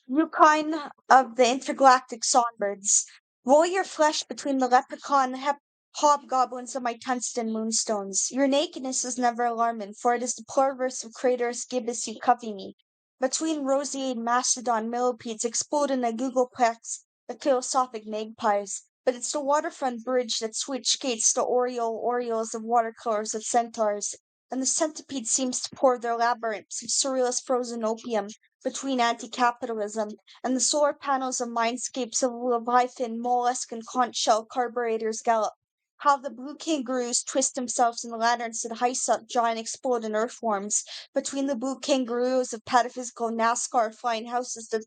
Yukine of the intergalactic songbirds. Roll your flesh between the leprechaun hobgoblins of my tungsten moonstones. Your nakedness is never alarming, for it is the pluriverse of craterous gibbous you covey me. Between roseate mastodon millipedes explode in a googleplex the philosophic magpies. But it's the waterfront bridge that switch skates the orioles of watercolors of centaurs, and the centipede seems to pour their labyrinths of surrealist frozen opium between anti-capitalism and the solar panels of mindscapes of Leviathan, mollusk, and conch shell carburetors gallop. How the blue kangaroos twist themselves in the lanterns that heist up giant exploding earthworms between the blue kangaroos of pataphysical NASCAR flying houses that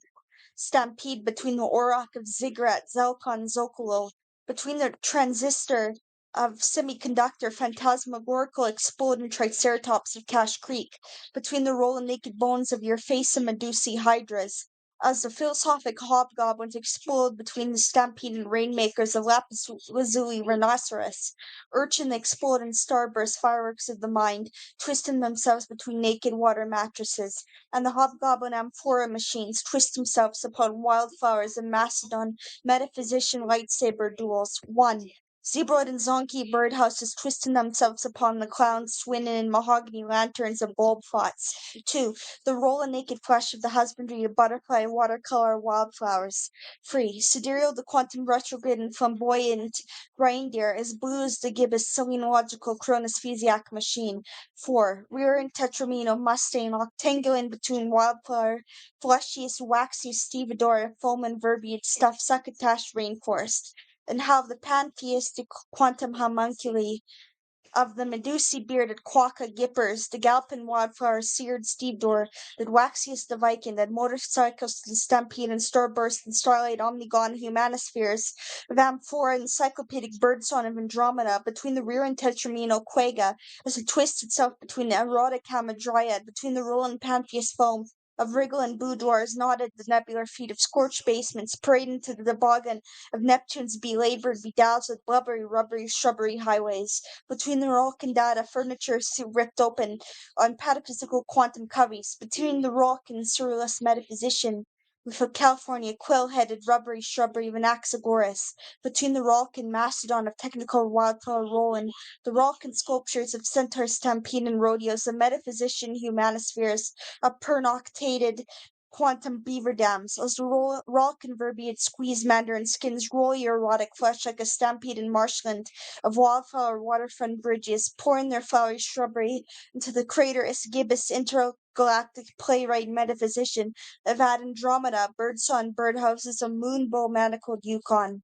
stampede between the auroch of Ziggurat, Zelkon, Zocalo, between the transistor of semiconductor phantasmagorical exploding triceratops of Cache Creek, between the rolling naked bones of your face and Medusae hydras, as the philosophic hobgoblins explode between the stampeding rainmakers of lapis lazuli rhinoceros, urchin the exploding starburst fireworks of the mind, twisting themselves between naked water mattresses, and the hobgoblin amphora machines twist themselves upon wildflowers and Macedon metaphysician lightsaber duels. 1. Zebroid and Zonky birdhouses twisting themselves upon the clowns swinging in mahogany lanterns of bulb plots. 2. The roll and naked flesh of the husbandry of butterfly and watercolor wildflowers. 3. Sidereal the quantum retrograde and flamboyant reindeer, as blue as the gibbous selenological chronosphesiac machine. 4. Rear and tetramino mustang octangular between wildflower, fleshiest, waxiest stevedore, foam and verbiage stuffed succotash rainforest, and how the pantheistic quantum homunculi of the Medusae bearded quokka gippers, the galloping wildflower seared stevedore, that waxiest the Viking, that motorcycles and stampede and starburst and starlight omnigon humanospheres, of amphora encyclopedic birdsong of Andromeda, between the rear and tetramino quagga, as it twists itself between the erotic hamadryad, between the rolling pantheist foam of wriggle and boudoirs knotted the nebular feet of scorched basements, parade into the toboggan of Neptune's belabored, bedazzled, blubbery, rubbery, shrubbery highways, between the rock and data furniture ripped open on pataphysical quantum coveys, between the rock and surrealist metaphysician with a California quill-headed rubbery shrubbery of Anaxagoras, between the rock and mastodon of technical wildflower Roland, the rock and sculptures of centaur stampede and rodeos, the metaphysician humanospheres of pernoctated quantum beaver dams, as the raw converbiate squeeze mandarin skins roll your erotic flesh like a stampede in marshland of wildflower waterfront bridges, pouring their flowery shrubbery into the crater gibbous intergalactic playwright metaphysician of Andromeda, birdsong birdhouses of moonbow manacled Yukon.